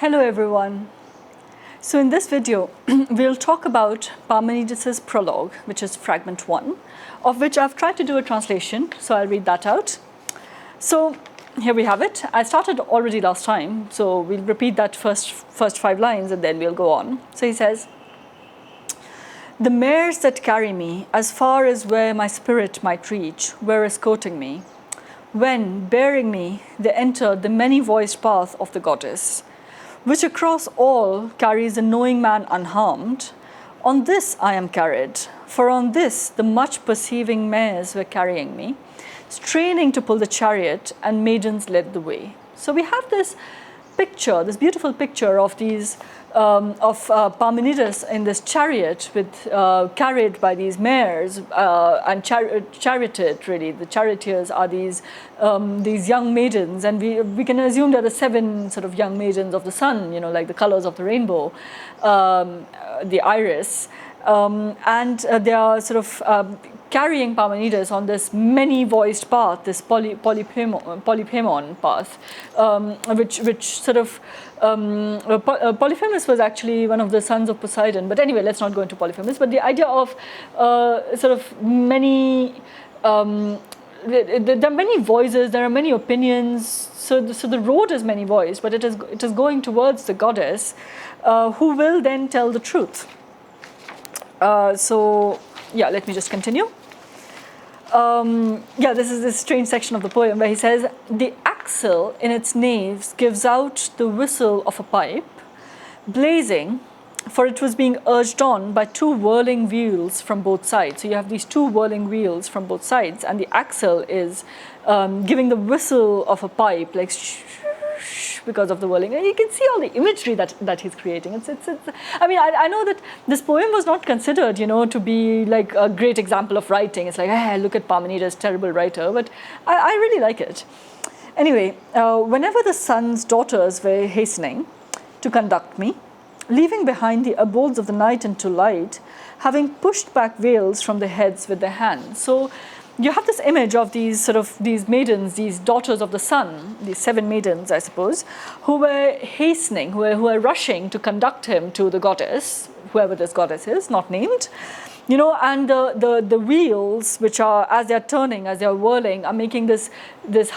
Hello everyone. So in this video, we'll talk about Parmenides' prologue, which is fragment 1, of which I've tried to do a translation, so I'll read that out. So here we have it. I started already last time, so we'll repeat that first 5 lines and then we'll go on. So he says, "The mares that carry me as far as where my spirit might reach were escorting me, when, bearing me, they entered the many-voiced path of the goddess, which across all carries the knowing man unharmed. On this I am carried, for on this the much-perceiving mares were carrying me, straining to pull the chariot, and maidens led the way." So we have this picture, this beautiful picture of these Parmenides in this chariot with carried by these mares and charioted. Really, the charioteers are these young maidens, and we can assume they're the 7 sort of young maidens of the sun. You know, like the colors of the rainbow, the iris, and they are sort of carrying Parmenides on this many-voiced path, this polypemon path, which sort of Polyphemus was actually one of the sons of Poseidon. But anyway, let's not go into Polyphemus. But the idea of sort of many, there are many voices, there are many opinions. So the road is many-voiced, but it is going towards the goddess, who will then tell the truth. So yeah, let me just continue. This is this strange section of the poem where he says, "The axle in its naves gives out the whistle of a pipe, blazing, for it was being urged on by 2 whirling wheels from both sides." So you have these 2 whirling wheels from both sides, and the axle is giving the whistle of a pipe, like because of the whirling. And you can see all the imagery that he's creating. It's I mean, I know that this poem was not considered, to be like a great example of writing. It's like, hey, look at Parmenides, terrible writer. But I really like it. Anyway, whenever the sun's daughters were hastening to conduct me, leaving behind the abodes of the night into light, having pushed back veils from their heads with their hands. So you have this image of these maidens, these daughters of the sun, these 7 maidens, I suppose, who were hastening, who were rushing to conduct him to the goddess, whoever this goddess is, not named, and the wheels, which are, as they're turning, as they're whirling, are making this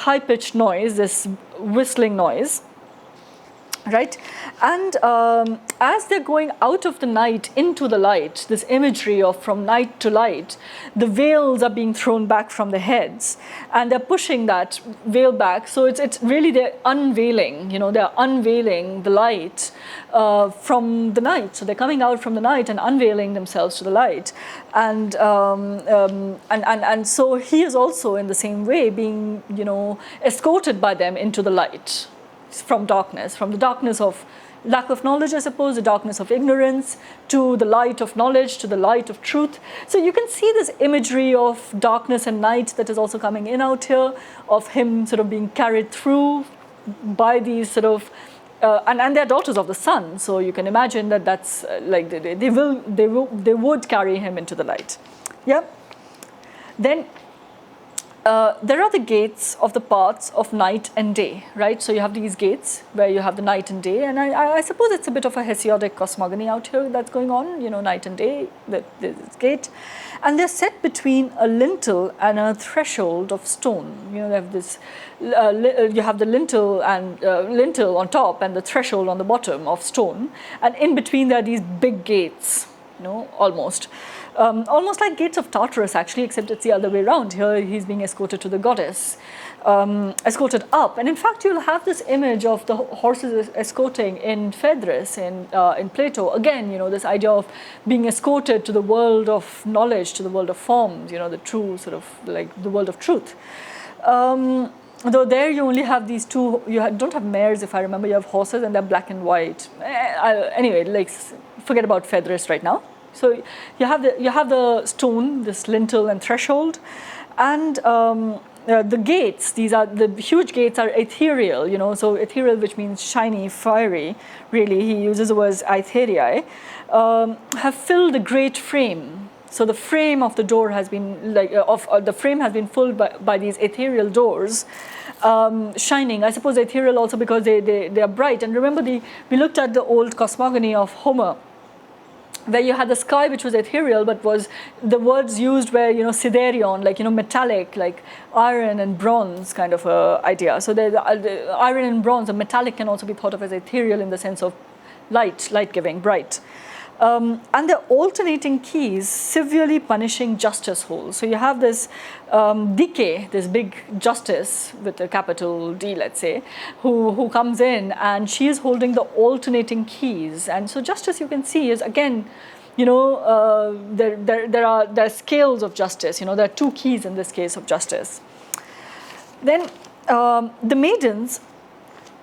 high-pitched noise, this whistling noise. Right? And as they're going out of the night into the light, this imagery of from night to light, the veils are being thrown back from their heads, and they're pushing that veil back. So it's really they're unveiling, they're unveiling the light from the night. So they're coming out from the night and unveiling themselves to the light. And so he is also in the same way being, escorted by them into the light. From the darkness of lack of knowledge, I suppose, the darkness of ignorance, to the light of knowledge, to the light of truth. So you can see this imagery of darkness and night that is also coming in out here, of him sort of being carried through by these sort of, and they're daughters of the sun. So you can imagine that that's like they would carry him into the light. Yeah. Then there are the gates of the paths of night and day, right? So you have these gates where you have the night and day, and I suppose it's a bit of a Hesiodic cosmogony out here that's going on, night and day, this gate. And they're set between a lintel and a threshold of stone. They have this, you have the lintel on top and the threshold on the bottom of stone, and in between there are these big gates, almost like gates of Tartarus, actually, except it's the other way around. Here he's being escorted to the goddess, escorted up. And in fact, you'll have this image of the horses escorting in Phaedrus, in Plato. Again, this idea of being escorted to the world of knowledge, to the world of forms, the true sort of like the world of truth. Though there you only have these 2, don't have mares, if I remember, you have horses, and they're black and white. Anyway, like, forget about Phaedrus right now. So you have the stone, this lintel and threshold, and the gates. These are the huge gates are ethereal, So ethereal, which means shiny, fiery. Really, he uses the words aetheriae, have filled the great frame. So the frame of the door has been the frame has been filled by these ethereal doors, shining. I suppose ethereal also because they are bright. And remember, we looked at the old cosmogony of Homer, where you had the sky which was ethereal, but was the words used were, siderion, like, metallic, like iron and bronze kind of a idea. So the iron and bronze, the metallic can also be thought of as ethereal in the sense of light giving, bright. And the alternating keys severely punishing justice holes. So you have this decay, this big justice with a capital D, let's say, who comes in, and she is holding the alternating keys. And so justice, you can see, is again, there are scales of justice. There are two keys in this case of justice. Then the maidens,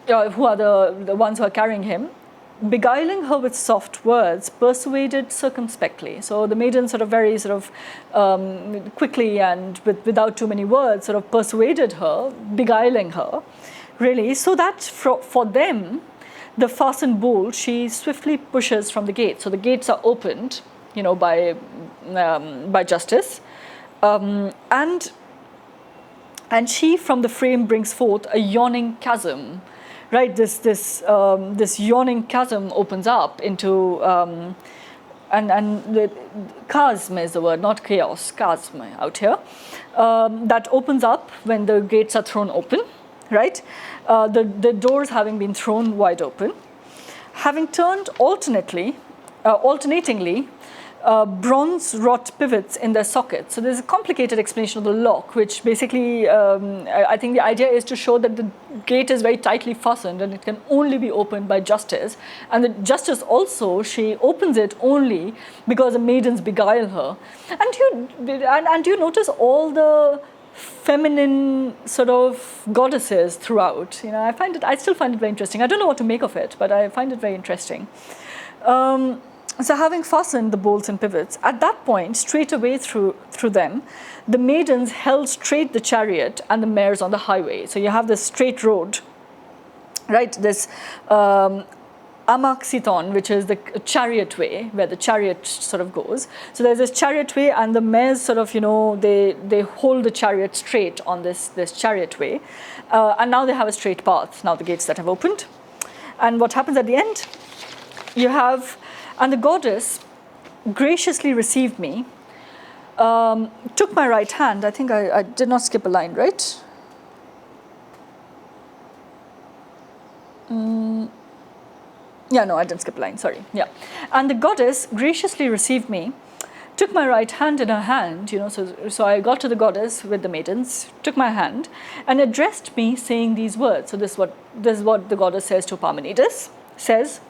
who are the ones who are carrying him, beguiling her with soft words, persuaded circumspectly. So the maiden sort of very quickly and without too many words sort of persuaded her, beguiling her, really, so that for them, the fastened bolt she swiftly pushes from the gate. So the gates are opened, by justice, and she from the frame brings forth a yawning chasm. Right, this yawning chasm opens up into, and the chasm is the word, not chaos, chasm out here, that opens up when the gates are thrown open, right? The doors having been thrown wide open, having turned alternatingly, bronze wrought pivots in their sockets. So there's a complicated explanation of the lock, which basically, I think the idea is to show that the gate is very tightly fastened and it can only be opened by justice. And the justice also, she opens it only because the maidens beguile her. And you notice all the feminine sort of goddesses throughout. I still find it very interesting. I don't know what to make of it, but I find it very interesting. So having fastened the bolts and pivots, at that point, straight away through them, the maidens held straight the chariot and the mares on the highway. So you have this straight road, right? This amaxiton, which is the chariot way, where the chariot sort of goes. So there's this chariot way, and the mares sort of, they hold the chariot straight on this chariot way. And now they have a straight path, now the gates that have opened. And what happens at the end? You have... And the goddess graciously received me, took my right hand. I think I did not skip a line, right? Yeah, no, I didn't skip a line, sorry. Yeah. And the goddess graciously received me, took my right hand in her hand, so I got to the goddess with the maidens, took my hand, and addressed me saying these words. So this is what the goddess says to Parmenides, says,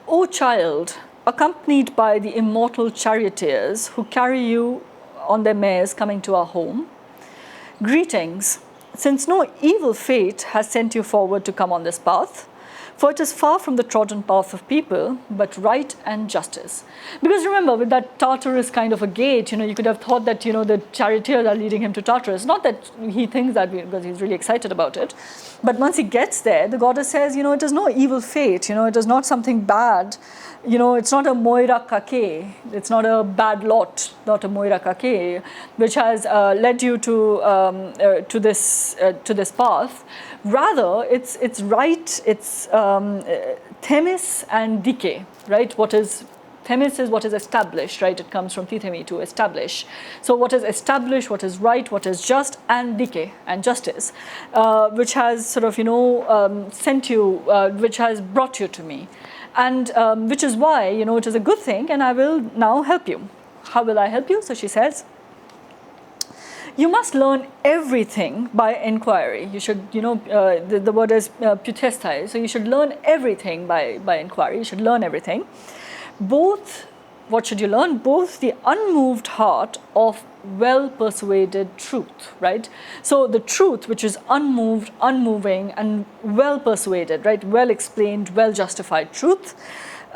"O child, accompanied by the immortal charioteers who carry you on their mares coming to our home, greetings, since no evil fate has sent you forward to come on this path, for it is far from the trodden path of people, but right and justice." Because remember, with that Tartarus kind of a gate, you could have thought that, the charioteers are leading him to Tartarus. Not that he thinks that because he's really excited about it. But once he gets there, the goddess says, it is no evil fate, it is not something bad. It's not a moira kake, it's not a bad lot, not a moira kake, which has led you to this path. Rather, it's right, it's themis and dike, right? Themis is what is established, right? It comes from thithemi, to establish. So what is established, what is right, what is just, and dike, and justice, which has sort of, sent you, which has brought you to me. And which is why, it is a good thing, and I will now help you. How will I help you? So she says, you must learn everything by inquiry. You should, the word is putestai, so you should learn everything by inquiry. You should learn everything. Both, what should you learn? Both the unmoved heart of well-persuaded truth, right? So the truth, which is unmoved, unmoving, and well-persuaded, right? Well-explained, well-justified truth.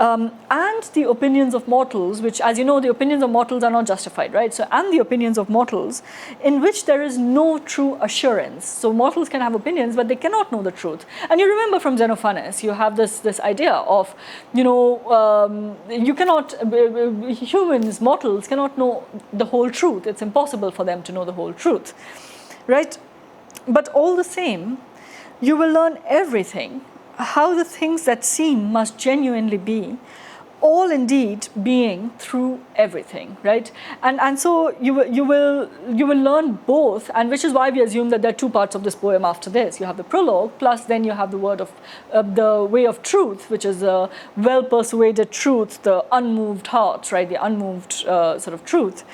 And the opinions of mortals, which, as you know, the opinions of mortals are not justified, right? So, and the opinions of mortals, in which there is no true assurance. So mortals can have opinions, but they cannot know the truth. And you remember from Xenophanes, you have this idea of, you cannot, humans, mortals cannot know the whole truth. It's impossible for them to know the whole truth, right? But all the same, you will learn everything, how the things that seem must genuinely be, all indeed being through everything, right? And so you will learn both, and which is why we assume that there are two parts of this poem after this. You have the prologue, plus then you have the word of the way of truth, which is a well persuaded truth, the unmoved heart, right? The unmoved sort of truth.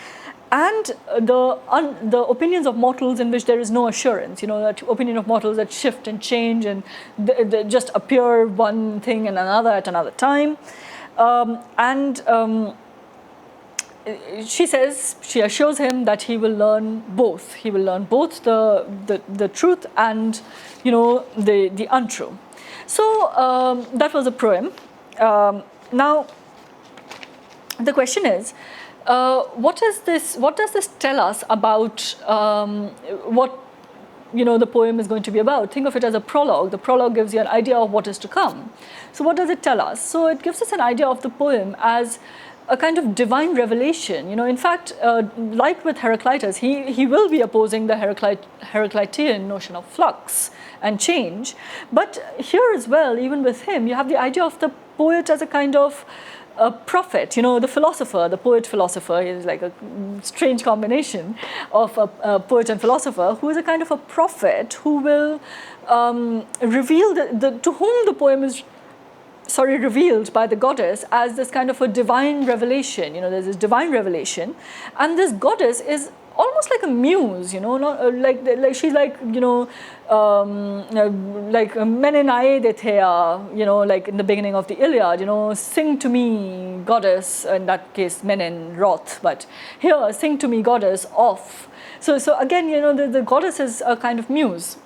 And the opinions of mortals in which there is no assurance, that opinion of mortals that shift and change and they just appear one thing and another at another time. She says, she assures him that he will learn both. He will learn both the truth and, the untrue. So that was a proem. Now, the question is, what does this tell us about what the poem is going to be about? Think of it as a prologue. The prologue gives you an idea of what is to come. So what does it tell us? So it gives us an idea of the poem as a kind of divine revelation. In fact, like with Heraclitus, he will be opposing the Heraclitean notion of flux and change. But here as well, even with him, you have the idea of the poet as a kind of a prophet, the philosopher, the poet-philosopher is like a strange combination of a poet and philosopher, who is a kind of a prophet who will reveal to whom the poem is revealed by the goddess as this kind of a divine revelation. There's this divine revelation, and this goddess is almost like a muse, not like she's like like Menenae Thea, like in the beginning of the Iliad, sing to me, goddess, in that case Menen Roth, but here sing to me, goddess of. So again, the goddess is a kind of muse.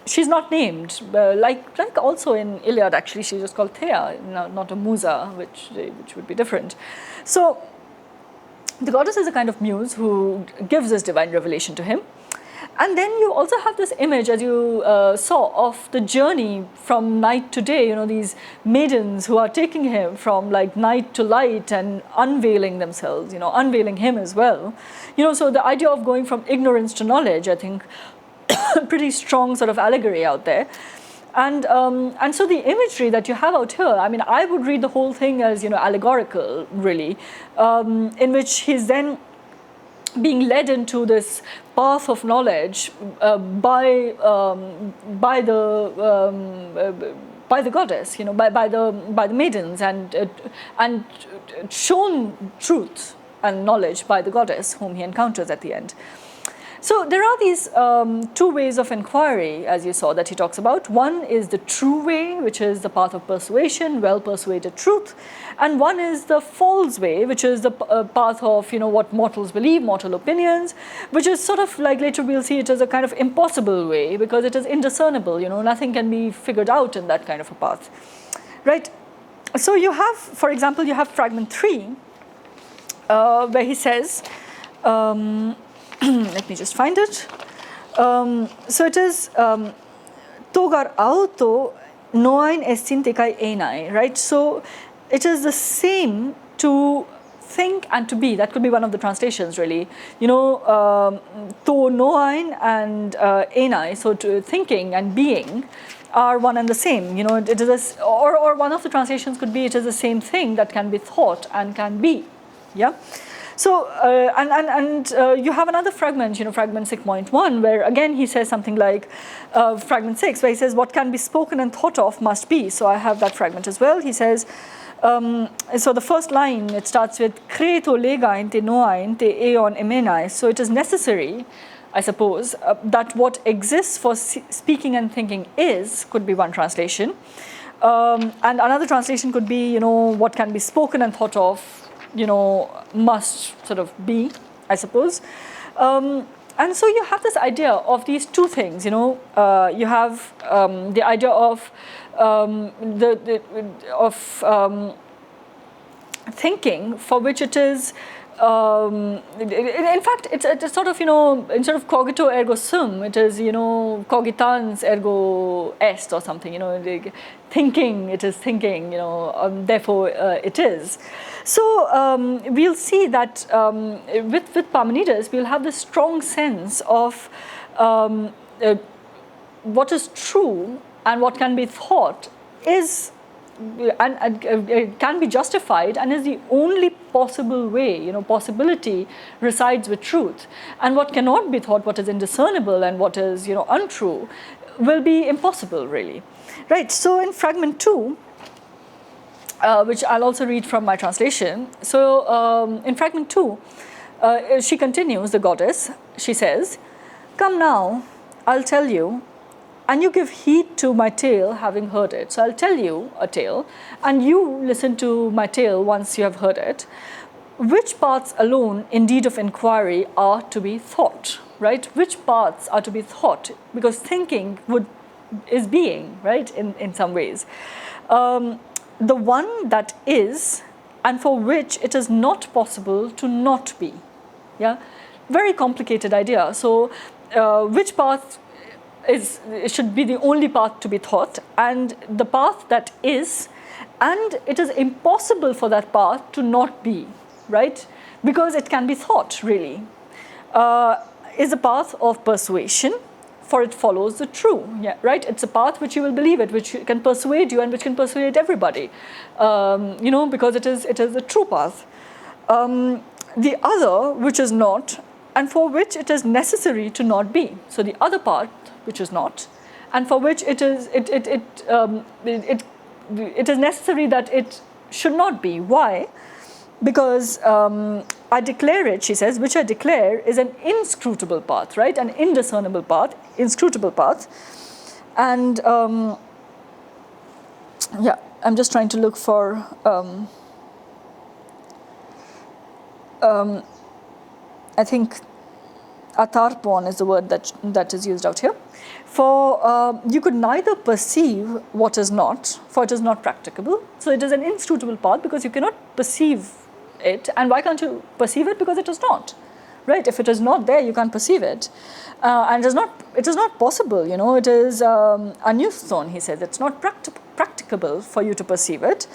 She's not named, like also in Iliad actually she's just called Thea, not a Musa, which would be different. So the goddess is a kind of muse who gives this divine revelation to him. And then you also have this image, as you saw, of the journey from night to day, these maidens who are taking him from like night to light and unveiling themselves, unveiling him as well. So the idea of going from ignorance to knowledge, I think, pretty strong sort of allegory out there. And so the imagery that you have out here, I mean, I would read the whole thing as, allegorical, really, in which he's then being led into this path of knowledge by the goddess, by the maidens, and shown truth and knowledge by the goddess whom he encounters at the end. So there are these two ways of inquiry, as you saw, that he talks about. One is the true way, which is the path of persuasion, well-persuaded truth. And one is the false way, which is the path of, what mortals believe, mortal opinions, which is sort of like, later we'll see it as a kind of impossible way, because it is indiscernible, nothing can be figured out in that kind of a path, right? So you have, for example, you have fragment 3, where he says, let me just find it. So it is Togar auto noain estin tekai enai, right? So it is the same to think and to be. That could be one of the translations, really. To noain and enai, so to thinking and being, are one and the same. It is or one of the translations could be it is the same thing that can be thought and can be. Yeah. So, you have another fragment, fragment 6.1, where again he says something like, fragment 6, where he says, what can be spoken and thought of must be. So I have that fragment as well. He says, so the first line, it starts with, Kreto legain te noain te eon emenai. So it is necessary, I suppose, that what exists for speaking and thinking could be one translation. And another translation could be, what can be spoken and thought of, must sort of be, I suppose. And so you have this idea of these two things, you have the idea of thinking, for which it is, in fact, it's sort of, instead of cogito ergo sum, it is, cogitans ergo est or something, thinking, it is thinking, therefore it is. So we'll see that with Parmenides, we'll have this strong sense of what is true and what can be thought is and it can be justified and is the only possible way, possibility resides with truth. And what cannot be thought, what is indiscernible and what is, untrue, will be impossible, really. Right, so in fragment 2, which I'll also read from my translation. So in fragment 2, she continues, the goddess, she says, "Come now, I'll tell you, and you give heed to my tale having heard it." So I'll tell you a tale, and you listen to my tale once you have heard it. Which paths alone, indeed of inquiry, are to be thought, right? Which paths are to be thought? Because thinking is being, right, in some ways. The one that is, and for which it is not possible to not be. Yeah, very complicated idea. So which path should be the only path to be thought, and the path that is, and it is impossible for that path to not be, right? Because it can be thought, really, is a path of persuasion, for it follows the true, yeah, right? It's a path which you will believe it, which can persuade you and which can persuade everybody, because it is a true path. The other, which is not, and for which it is necessary to not be. So the other part, which is not, and for which it is necessary that it should not be. Why? Because I declare it, she says, which I declare is an inscrutable path, right? An indiscernible path, inscrutable path. And yeah, I'm just trying to look for I think atarpon is the word that is used out here. For you could neither perceive what is not, for it is not practicable. So it is an inscrutable path because you cannot perceive it. And why can't you perceive it? Because it is not, right? If it is not there, you can't perceive it. And it is not possible, it is anusthon, he says. It's not practicable for you to perceive it.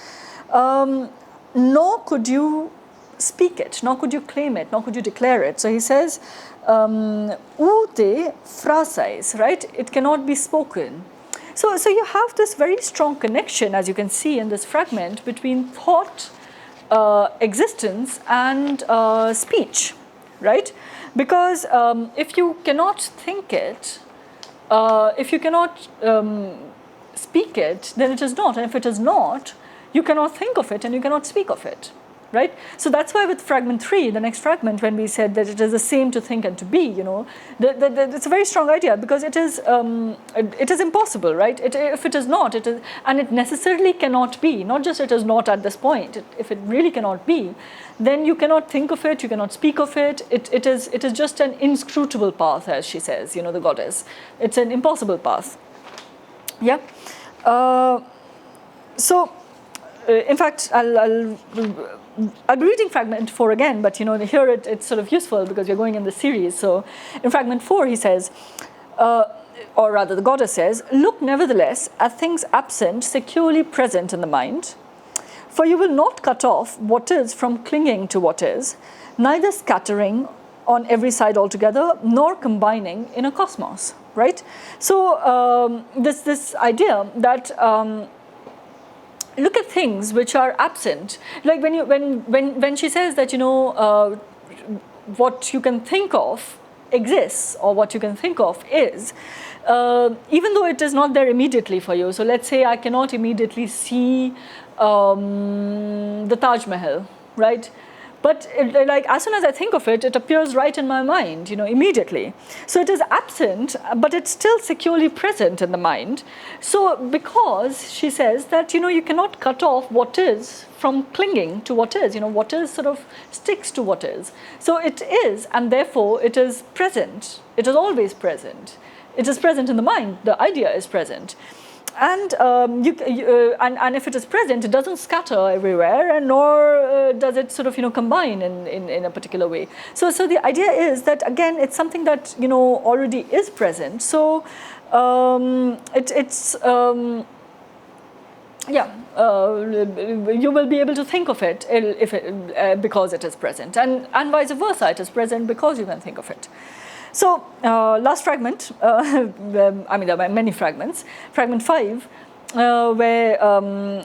Nor could you speak it, nor could you claim it, nor could you declare it. So he says, ute phrasais, right? It cannot be spoken. So you have this very strong connection, as you can see in this fragment, between thought, existence, and speech, right? Because if you cannot think it, if you cannot speak it, then it is not. And if it is not, you cannot think of it and you cannot speak of it. Right? So that's why with fragment 3, the next fragment, when we said that it is the same to think and to be, it's a very strong idea because it is impossible, right? If it is not, it is, and it necessarily cannot be, not just it is not at this point. If it really cannot be, then you cannot think of it, you cannot speak of it. It is just an inscrutable path, as she says, the goddess. It's an impossible path. Yeah. In fact, I'll be reading fragment 4 again, but here it's sort of useful because we're going in the series. So in fragment 4, he says, or rather the goddess says, "Look nevertheless at things absent, securely present in the mind, for you will not cut off what is from clinging to what is, neither scattering on every side altogether, nor combining in a cosmos." Right? So this idea that look at things which are absent, like when she says that what you can think of exists, or what you can think of is, even though it is not there immediately for you. So let's say I cannot immediately see the Taj Mahal, right? But like as soon as I think of it, it appears right in my mind, immediately. So it is absent, but it's still securely present in the mind. So because she says that, you cannot cut off what is from clinging to what is, what is sort of sticks to what is. So it is, and therefore it is present. It is always present. It is present in the mind. The idea is present. And and if it is present, it doesn't scatter everywhere, and nor does it sort of combine in a particular way. So the idea is that again, it's something that already is present. So you will be able to think of it because it is present, and vice versa, it is present because you can think of it. So last fragment, I mean there are many fragments. Fragment 5, where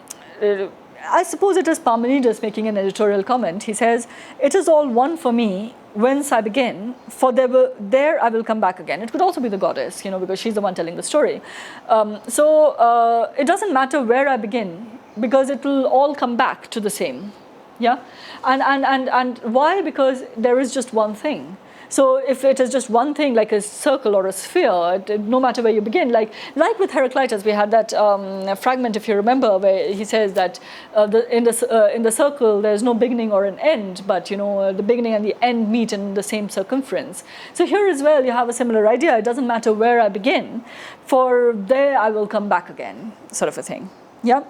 I suppose it is Parmenides making an editorial comment. He says, "It is all one for me whence I begin, for there I will come back again." It could also be the goddess, because she's the one telling the story. So it doesn't matter where I begin, because it will all come back to the same. Yeah, and why? Because there is just one thing. So if it is just one thing, like a circle or a sphere, no matter where you begin, like with Heraclitus, we had that fragment, if you remember, where he says that in the circle there's no beginning or an end, but the beginning and the end meet in the same circumference. So here as well, you have a similar idea. It doesn't matter where I begin, for there I will come back again, sort of a thing. Yeah.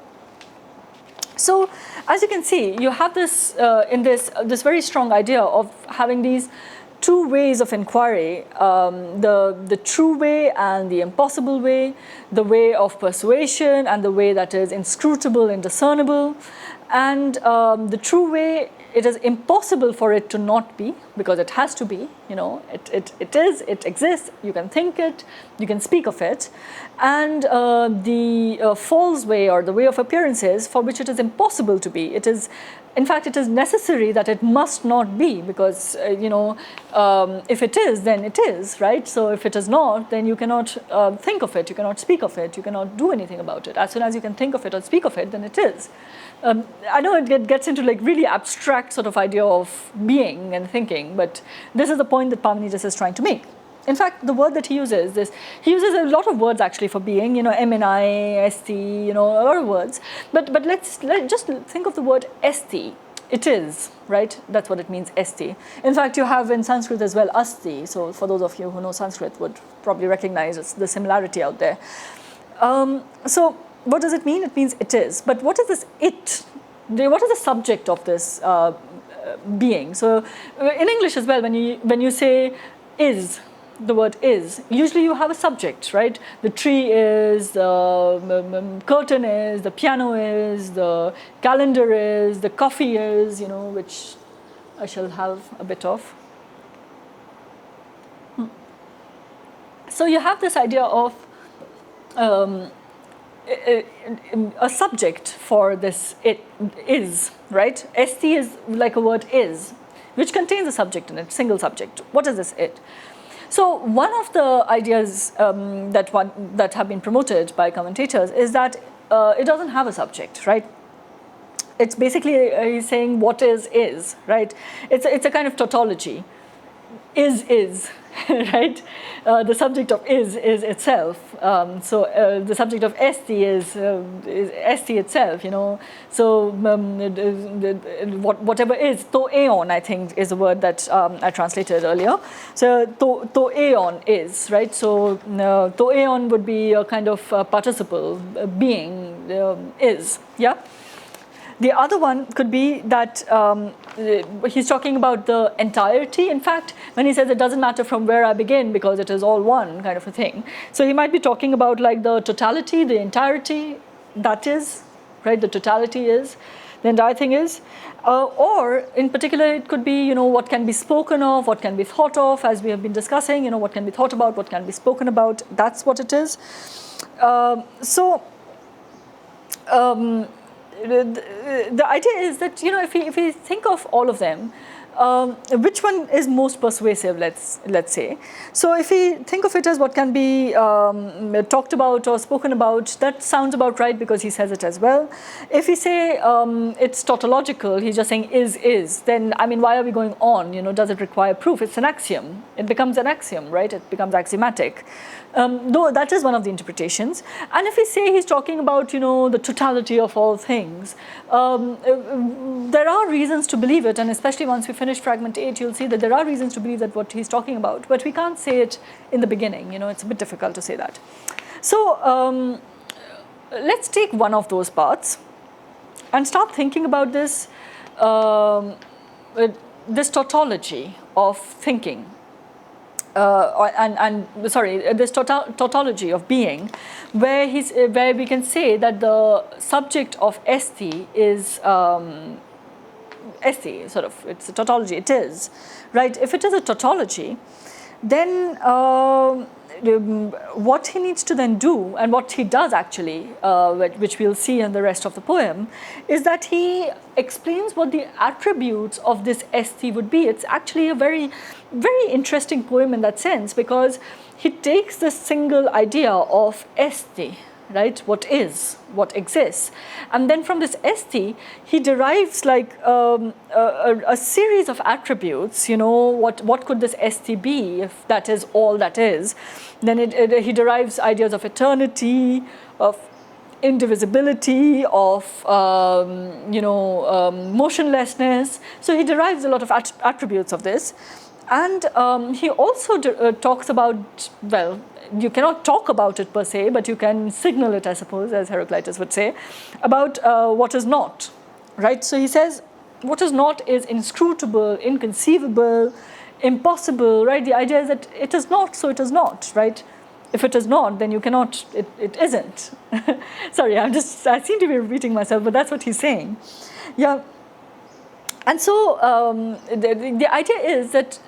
So as you can see, you have this in this very strong idea of having these two ways of inquiry, the true way and the impossible way, the way of persuasion and the way that is inscrutable, indiscernible. And the true way, it is impossible for it to not be, because it has to be, it exists, you can think it, you can speak of it. And the false way, or the way of appearances, for which it is impossible to be. In fact, it is necessary that it must not be, because, if it is, then it is, right? So if it is not, then you cannot think of it, you cannot speak of it, you cannot do anything about it. As soon as you can think of it or speak of it, then it is. I know it gets into like really abstract sort of idea of being and thinking, but this is the point that Parmenides is trying to make. In fact, the word that he uses he uses a lot of words actually for being, MNI, ST, a lot of words. But let's just think of the word ST. It is, right? That's what it means, ST. In fact, you have in Sanskrit as well, Asti. So for those of you who know Sanskrit would probably recognize the similarity out there. So what does it mean? It means it is. But what is this it? What is the subject of this being? So in English as well, when you say is, the word is, usually you have a subject, right? The tree is, the curtain is, the piano is, the calendar is, the coffee is, which I shall have a bit of. So you have this idea of a subject for this it is, right? ST is like a word is, which contains a subject in it, single subject. What is this it? So one of the ideas that have been promoted by commentators is that it doesn't have a subject, right? It's basically saying what is, right? It's a kind of tautology. Is, right? The subject of is itself. So the subject of ST is ST itself, So whatever is, to aeon, I think, is a word that I translated earlier. So to aeon is, right? So to aeon would be a kind of participle, being, is, yeah? The other one could be that he's talking about the entirety. In fact, when he says it doesn't matter from where I begin because it is all one kind of a thing. So he might be talking about like the totality, the entirety, that is, right? The totality is, the entire thing is. Or in particular, it could be, what can be spoken of, what can be thought of, as we have been discussing, what can be thought about, what can be spoken about. That's what it is. The idea is that if we think of all of them, which one is most persuasive, let's say. So if we think of it as what can be talked about or spoken about, that sounds about right because he says it as well. If we say it's tautological, he's just saying is, then why are we going on? Does it require proof? It's an axiom. It becomes an axiom, right? It becomes axiomatic. Though that is one of the interpretations. And if we say he's talking about, the totality of all things, there are reasons to believe it, and especially once we finish fragment 8, you'll see that there are reasons to believe that what he's talking about, but we can't say it in the beginning, it's a bit difficult to say that. So let's take one of those parts and start thinking about this, this tautology of thinking. This tautology of being, where we can say that the subject of ST is ST, sort of, it's a tautology, it is, right? If it is a tautology, then what he needs to then do, and what he does actually, which we'll see in the rest of the poem, is that he explains what the attributes of this esti would be. It's actually a very, very interesting poem in that sense, because he takes this single idea of esti, right, what is, what exists, and then from this esti he derives like a series of attributes. What could this esti be if that is all that is? Then he derives ideas of eternity, of indivisibility, of motionlessness. So he derives a lot of attributes of this. And he also talks about, well, you cannot talk about it per se, but you can signal it, I suppose, as Heraclitus would say, about what is not, right? So he says, what is not is inscrutable, inconceivable, impossible, right? The idea is that it is not, so it is not, right? If it is not, then you cannot, it isn't. Sorry, I seem to be repeating myself, but that's what he's saying. Yeah. And so the idea is that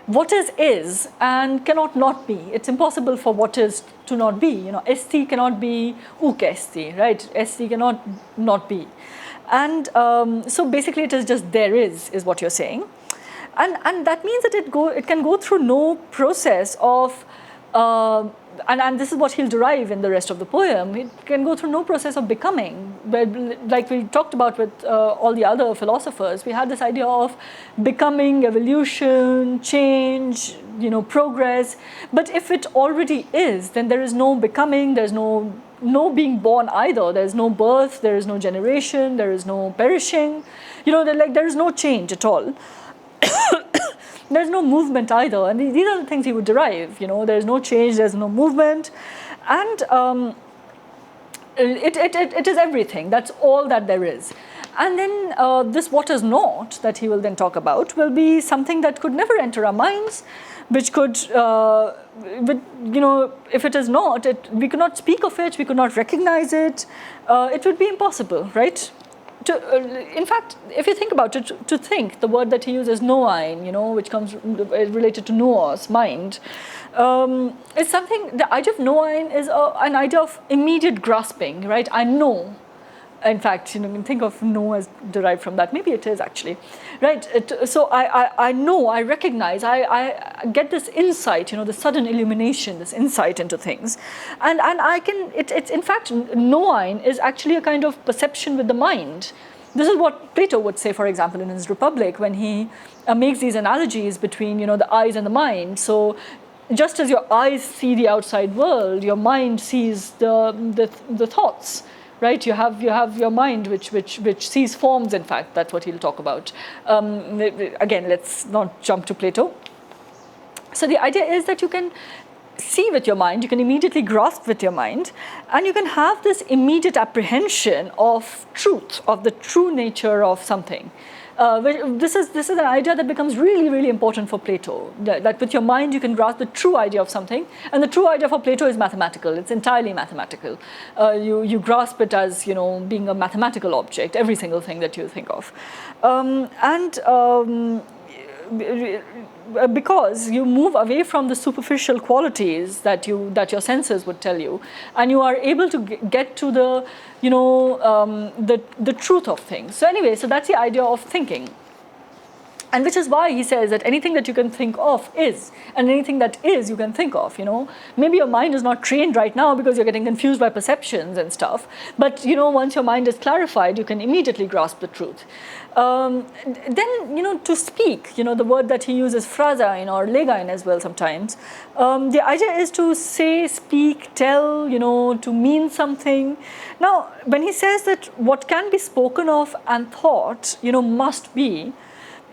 what is and cannot not be. It's impossible for what is to not be. Esti cannot be uk esti, right? Esti cannot not be. And so basically it is just there is what you're saying. And that means that it can go through no process of and this is what he'll derive in the rest of the poem. It can go through no process of becoming. But like we talked about with all the other philosophers, we had this idea of becoming, evolution, change, progress. But if it already is, then there is no becoming, there's no being born either. There's no birth, there is no generation, there is no perishing. There is no change at all. There's no movement either, and these are the things he would derive. There's no change, there's no movement, and it is everything. That's all that there is. And then this what is not that he will then talk about will be something that could never enter our minds, which could, if it is not, we could not speak of it, we could not recognize it. It would be impossible, right? In fact, if you think about it, to think, the word that he uses, noein, which comes related to nous, mind, is something, the idea of noein is an idea of immediate grasping, right? I know. In fact, you can think of know as derived from that. Maybe it is actually, right? So I know, I recognize, I get this insight, the sudden illumination, this insight into things, and I can. It's in fact, noein is actually a kind of perception with the mind. This is what Plato would say, for example, in his Republic, when he makes these analogies between the eyes and the mind. So, just as your eyes see the outside world, your mind sees the thoughts. Right, you have your mind which sees forms. In fact, that's what he'll talk about. Again, let's not jump to Plato. So the idea is that you can see with your mind, you can immediately grasp with your mind, and you can have this immediate apprehension of truth, of the true nature of something. This is an idea that becomes really, really important for Plato, that with your mind you can grasp the true idea of something, and the true idea for Plato is mathematical. It's entirely mathematical. You grasp it as being a mathematical object, every single thing that you think of, because you move away from the superficial qualities that your senses would tell you, and you are able to get to the the truth of things. So anyway, so that's the idea of thinking. And which is why he says that anything that you can think of is, and anything that is you can think of, Maybe your mind is not trained right now because you're getting confused by perceptions and stuff, but, once your mind is clarified, you can immediately grasp the truth. Then, to speak, the word that he uses, phrasein or legein as well sometimes, the idea is to say, speak, tell, to mean something. Now, when he says that what can be spoken of and thought, must be,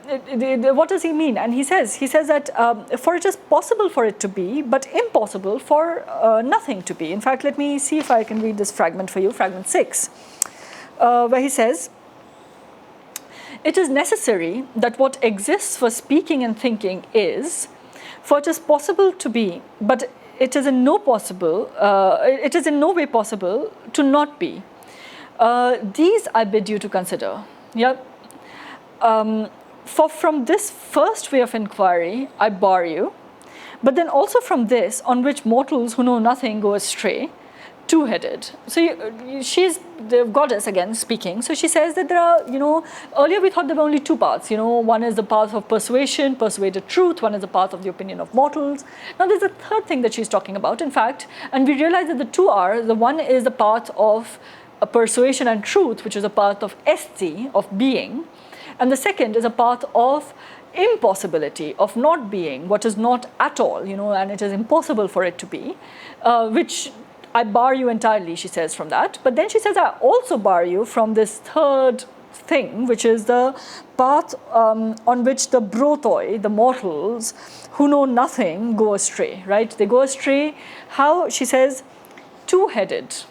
what does he mean? And he says that for it is possible for it to be, but impossible for nothing to be. In fact, let me see if I can read this fragment for you, fragment 6, where he says, it is necessary that what exists for speaking and thinking is, for it is possible to be, but it is in no way possible to not be. These I bid you to consider. Yeah. For from this first way of inquiry I bar you, But then also from this, on which mortals who know nothing go astray, two-headed. So she's the goddess again speaking. So she says that there are, earlier we thought there were only two paths. One is the path of persuasion, persuaded truth. One is the path of the opinion of mortals. Now there's a third thing that she's talking about, in fact, and we realize that the two are, the one is the path of persuasion and truth, which is a path of esti, of being. And the second is a path of impossibility, of not being, what is not at all, and it is impossible for it to be, which I bar you entirely, she says, from that. But then she says, I also bar you from this third thing, which is the path on which the brothoi, the mortals, who know nothing, go astray, right? They go astray, how? She says, two-headed.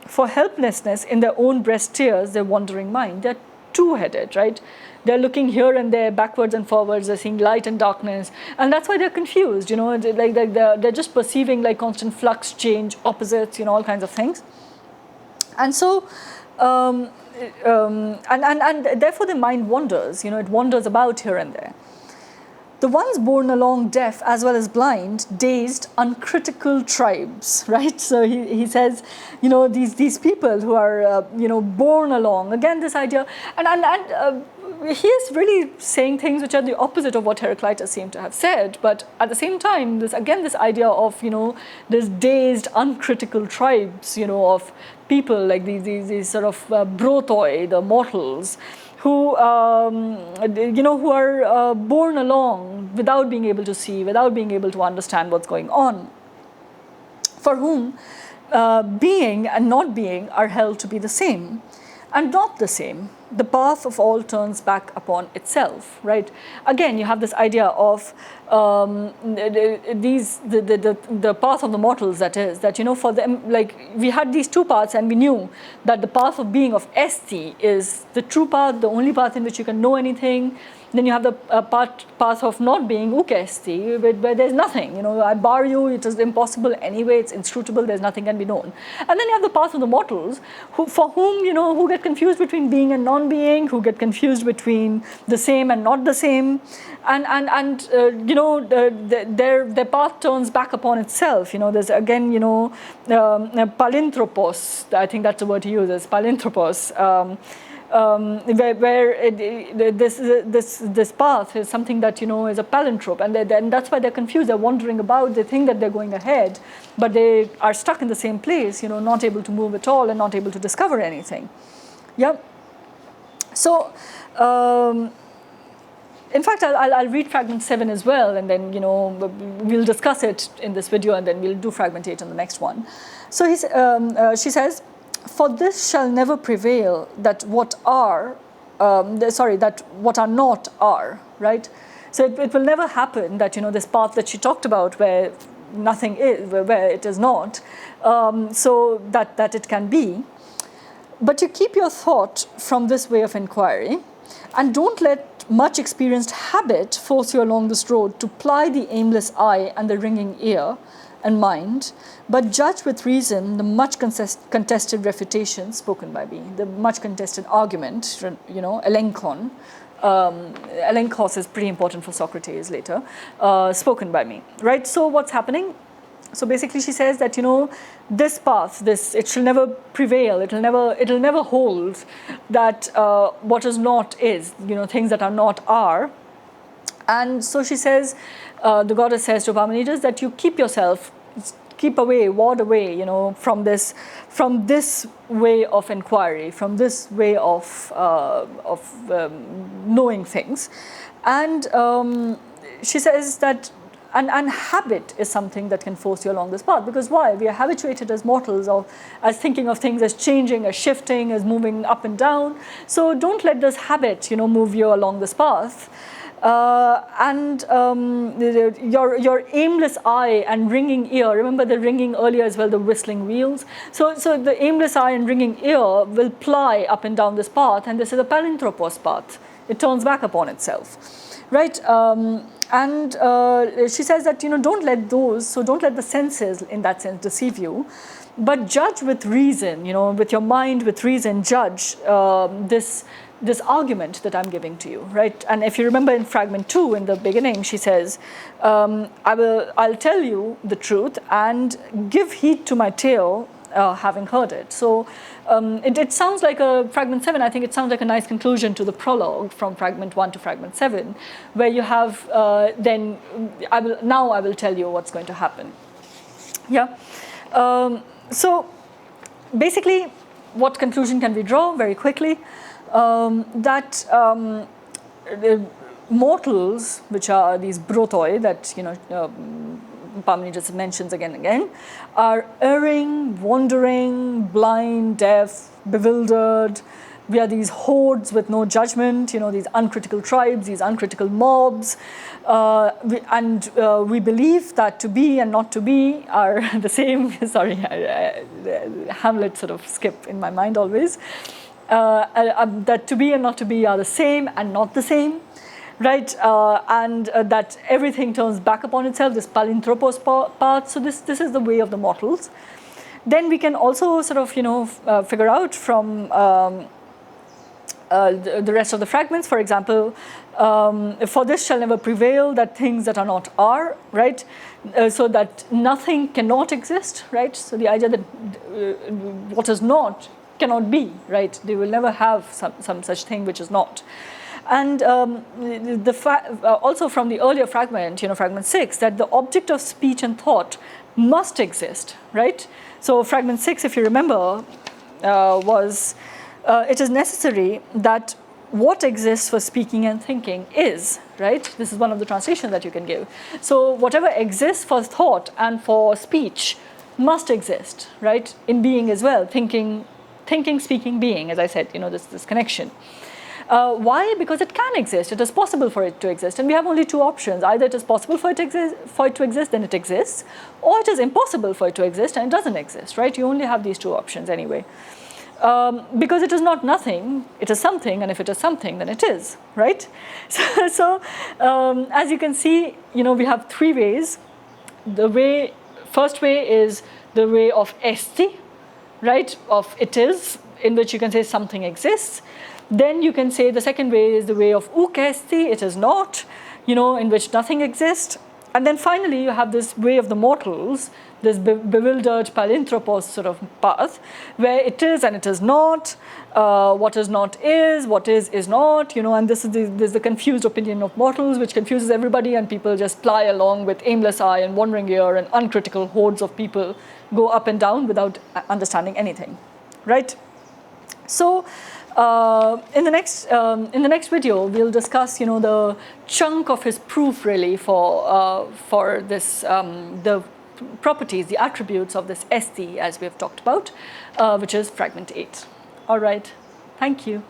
For helplessness in their own breast tears, their wandering mind. They're two-headed, right? They're looking here and there, backwards and forwards. They're seeing light and darkness, and that's why they're confused. They're just perceiving like constant flux, change, opposites, all kinds of things. And so, and therefore, the mind wanders. It wanders about here and there. The ones born along deaf as well as blind, dazed, uncritical tribes, right? So he says, these people who are, born along, again, this idea, and he is really saying things which are the opposite of what Heraclitus seemed to have said, but at the same time, this idea of, this dazed, uncritical tribes, of people like these sort of brothoi, the mortals, who who are born along without being able to see, without being able to understand what's going on, for whom being and not being are held to be the same, and not the same. The path of all turns back upon itself, right? Again, you have this idea of the path of the mortals, that is, that, for them, like, we had these two paths and we knew that the path of being of esti is the true path, the only path in which you can know anything. Then you have the path of not being ukesti, where there's nothing. I bar you, it is impossible anyway, it's inscrutable, there's nothing can be known. And then you have the path of the mortals, for whom, who get confused between being and non-being, who get confused between the same and not the same. And their path turns back upon itself. There's again, palinthropos, I think that's the word he uses, palinthropos. Where this path is something that is a palinthrope, and that's why they're confused. They're wandering about. They think that they're going ahead, but they are stuck in the same place. Not able to move at all and not able to discover anything. Yeah. So, in fact, I'll read fragment 7 as well, and then we'll discuss it in this video, and then we'll do fragment 8 in the next one. So she says, for this shall never prevail that what are, that what are not are, right? So it will never happen that, this path that she talked about where nothing is, where it is not, so that it can be. But you keep your thought from this way of inquiry, and don't let much experienced habit force you along this road to ply the aimless eye and the ringing ear and mind, but judge with reason the much contested refutation spoken by me, the much contested argument, elenchon. Elenkos is pretty important for Socrates later, spoken by me, right? So what's happening? So basically she says that, this path, it shall never prevail, it'll never hold, that what is not is, things that are not are. And so she says, the goddess says to Parmenides that you keep away, ward away, from this way of inquiry, from this way of knowing things. And she says that, and habit is something that can force you along this path, because why? We are habituated as mortals as thinking of things as changing, as shifting, as moving up and down. So don't let this habit, move you along this path. Your aimless eye and ringing ear, remember the ringing earlier as well, the whistling wheels. So the aimless eye and ringing ear will ply up and down this path, and this is a palinthropos path. It turns back upon itself, right? And she says that, don't let the senses in that sense deceive you, but judge with reason, with your mind, with reason, judge this argument that I'm giving to you, right? And if you remember in fragment 2, in the beginning, she says, I'll tell you the truth and give heed to my tale, having heard it. So it sounds like fragment 7, I think it sounds like a nice conclusion to the prologue from fragment 1 to fragment 7, where you have, now I will tell you what's going to happen. Yeah. So basically, what conclusion can we draw very quickly? That mortals, which are these brothoi that Bhamini just mentions again and again, are erring, wandering, blind, deaf, bewildered. We are these hordes with no judgment, these uncritical tribes, these uncritical mobs, we believe that to be and not to be are the same. Sorry, Hamlet sort of skip in my mind always. That to be and not to be are the same and not the same, right? That everything turns back upon itself, this palinthropos path. So this is the way of the mortals. Then we can also sort of, figure out from the rest of the fragments, for example, for this shall never prevail, that things that are not are, right? So that nothing cannot exist, right? So the idea that what is not cannot be, right? They will never have some such thing which is not. And also from the earlier fragment, fragment 6, that the object of speech and thought must exist, right? So fragment 6, if you remember, was it is necessary that what exists for speaking and thinking is, right? This is one of the translations that you can give. So whatever exists for thought and for speech must exist, right? In being as well, thinking, speaking, being, as I said, this connection. Why? Because it can exist. It is possible for it to exist. And we have only two options. Either it is possible for it to exist, then it exists, or it is impossible for it to exist and it doesn't exist, right? You only have these two options anyway. Because it is not nothing, it is something, and if it is something, then it is, right? So as you can see, we have three ways. First way is the way of esti, right? Of it is, in which you can say something exists. Then you can say the second way is the way of uk esti, it is not, in which nothing exists. And then finally, you have this way of the mortals, this bewildered palinthropos sort of path, where it is and it is not, what is not is, what is not, and this is the confused opinion of mortals, which confuses everybody, and people just ply along with aimless eye and wandering ear, and uncritical hordes of people go up and down without understanding anything, right? So in the next video, we'll discuss, the chunk of his proof really for this the properties, the attributes of this esti, as we have talked about, which is fragment 8. All right, thank you.